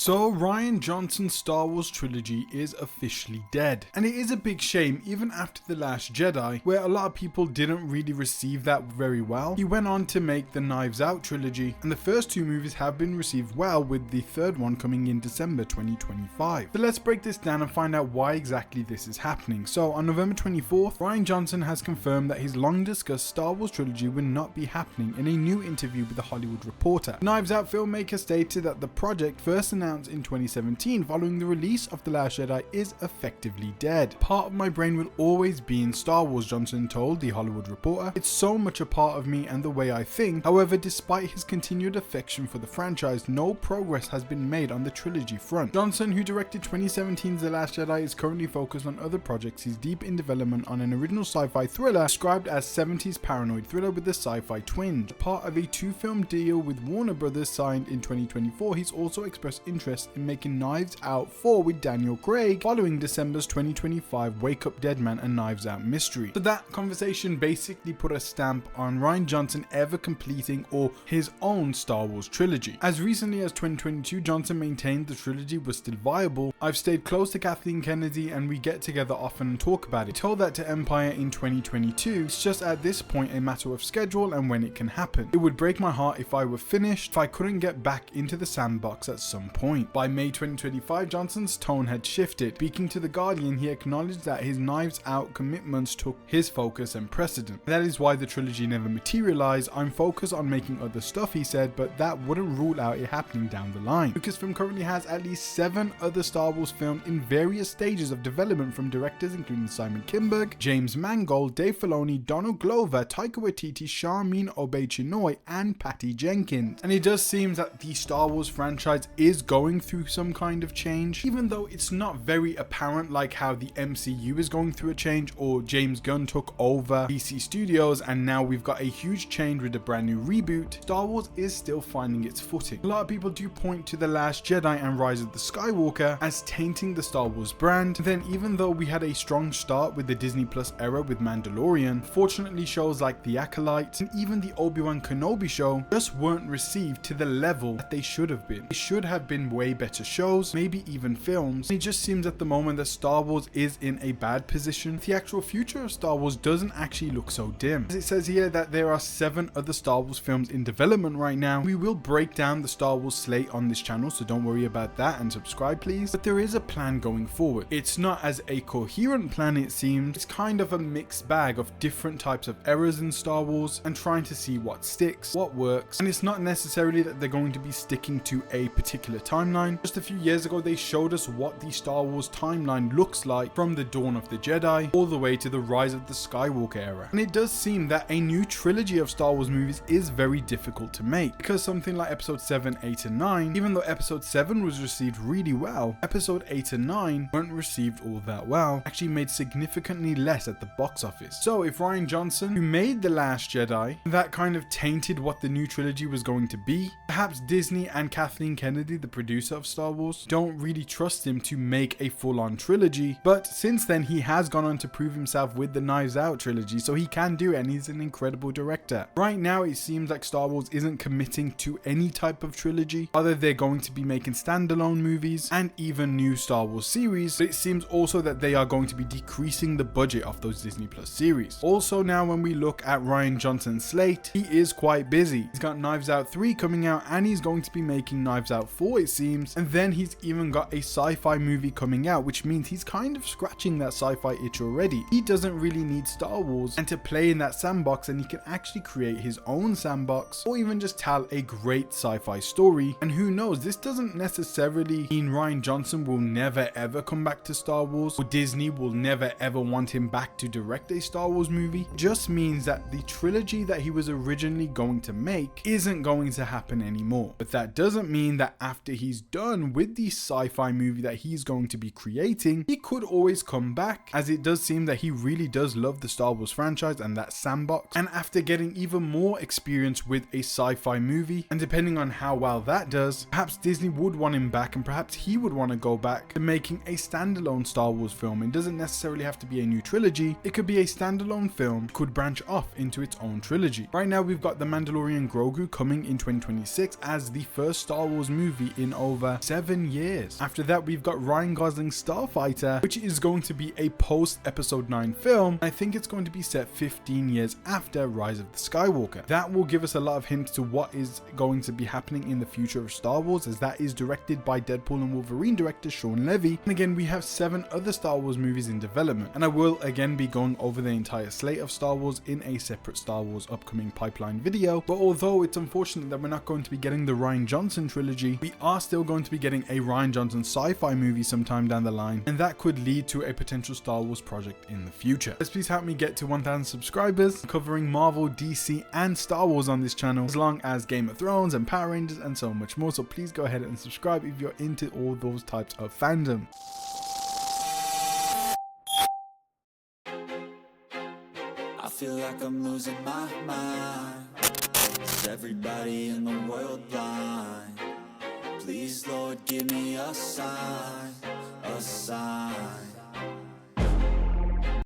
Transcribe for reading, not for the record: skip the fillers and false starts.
So Rian Johnson's Star Wars trilogy is officially dead. And it is a big shame, even after The Last Jedi, where a lot of people didn't really receive that very well. He went on to make the Knives Out trilogy, and the first two movies have been received well, with the third one coming in December 2025. So let's break this down and find out why exactly this is happening. So on November 24th, Rian Johnson has confirmed that his long discussed Star Wars trilogy will not be happening in a new interview with The Hollywood Reporter. Knives Out filmmaker stated that the project, first announced in 2017 following the release of The Last Jedi, is effectively dead. Part of my brain will always be in Star Wars, Johnson told The Hollywood Reporter. It's so much a part of me and the way I think. However, despite his continued affection for the franchise, no progress has been made on the trilogy front. Johnson, who directed 2017's The Last Jedi, is currently focused on other projects. He's deep in development on an original sci-fi thriller described as 70s paranoid thriller with a sci-fi twinge. Part of a 2-film deal with Warner Brothers signed in 2024, he's also expressed interest in making Knives Out 4 with Daniel Craig following December's 2025 Wake Up Dead Man and Knives Out mystery. So that conversation basically put a stamp on Rian Johnson ever completing or his own Star Wars trilogy. As recently as 2022, Johnson maintained the trilogy was still viable. I've stayed close to Kathleen Kennedy and we get together often and talk about it. He told that to Empire in 2022. It's just at this point a matter of schedule and when it can happen. It would break my heart if I were finished, if I couldn't get back into the sandbox at some point. By May 2025, Johnson's tone had shifted. Speaking to The Guardian, he acknowledged that his Knives Out commitments took his focus and precedent. That is why the trilogy never materialized. I'm focused on making other stuff, he said, but that wouldn't rule out it happening down the line. Lucasfilm currently has at least 7 other Star Wars films in various stages of development from directors including Simon Kinberg, James Mangold, Dave Filoni, Donald Glover, Taika Waititi, Charmin Obey-Chinoy, and Patty Jenkins. And it does seem that the Star Wars franchise is going through some kind of change, even though it's not very apparent, like how the MCU is going through a change or James Gunn took over DC Studios and now we've got a huge change with a brand new reboot. Star Wars is still finding its footing. A lot of people do point to The Last Jedi and Rise of the Skywalker as tainting the Star Wars brand. Then even though we had a strong start with the Disney Plus era with Mandalorian, fortunately shows like The Acolyte and even the Obi-Wan Kenobi show just weren't received to the level that they should have been. They should have been way better shows, maybe even films. And it just seems at the moment that Star Wars is in a bad position. The actual future of Star Wars doesn't actually look so dim. As it says here that there are 7 other Star Wars films in development right now. We will break down the Star Wars slate on this channel, so don't worry about that and subscribe please. But there is a plan going forward. It's not as a coherent plan, it seems. It's kind of a mixed bag of different types of errors in Star Wars and trying to see what sticks, what works. And it's not necessarily that they're going to be sticking to a particular timeline. Just a few years ago they showed us what the Star Wars timeline looks like from the Dawn of the Jedi all the way to the Rise of the Skywalker era. And it does seem that a new trilogy of Star Wars movies is very difficult to make, because something like episode 7, 8 and 9, even though episode 7 was received really well, episode 8 and 9 weren't received all that well, actually made significantly less at the box office. So if Rian Johnson, who made The Last Jedi, that kind of tainted what the new trilogy was going to be, perhaps Disney and Kathleen Kennedy, the producer of Star Wars, don't really trust him to make a full-on trilogy. But since then he has gone on to prove himself with the Knives Out trilogy, so he can do it and he's an incredible director. Right now it seems like Star Wars isn't committing to any type of trilogy. Either they're going to be making standalone movies and even new Star Wars series, but it seems also that they are going to be decreasing the budget of those Disney Plus series. Also now when we look at Rian Johnson's slate, he is quite busy. He's got Knives Out 3 coming out and he's going to be making Knives Out 4 it seems, and then he's even got a sci-fi movie coming out, which means he's kind of scratching that sci-fi itch already. He doesn't really need Star Wars and to play in that sandbox, and he can actually create his own sandbox or even just tell a great sci-fi story. And who knows, this doesn't necessarily mean Rian Johnson will never ever come back to Star Wars or Disney will never ever want him back to direct a Star Wars movie. It just means that the trilogy that he was originally going to make isn't going to happen anymore. But that doesn't mean that after he's done with the sci-fi movie that he's going to be creating, he could always come back, as it does seem that he really does love the Star Wars franchise and that sandbox. And after getting even more experience with a sci-fi movie, and depending on how well that does, perhaps Disney would want him back and perhaps he would want to go back to making a standalone Star Wars film. It doesn't necessarily have to be a new trilogy, it could be a standalone film, could branch off into its own trilogy. Right now we've got The Mandalorian Grogu coming in 2026 as the first Star Wars movie in in over 7 years. After that, we've got Ryan Gosling's Starfighter, which is going to be a post episode 9 film. I think it's going to be set 15 years after Rise of the Skywalker. That will give us a lot of hints to what is going to be happening in the future of Star Wars, as that is directed by Deadpool and Wolverine director Sean Levy. And again, we have 7 other Star Wars movies in development, and I will again be going over the entire slate of Star Wars in a separate Star Wars upcoming pipeline video. But although it's unfortunate that we're not going to be getting the Rian Johnson trilogy, we are still going to be getting a Rian Johnson sci-fi movie sometime down the line, and that could lead to a potential Star Wars project in the future. Let's please help me get to 1,000 subscribers, covering Marvel, DC and Star Wars on this channel, as long as Game of Thrones and Power Rangers and so much more. So please go ahead and subscribe if you're into all those types of fandom. I feel like I'm losing my mind. Is everybody in the world blind? Please, Lord, give me a sign, a sign.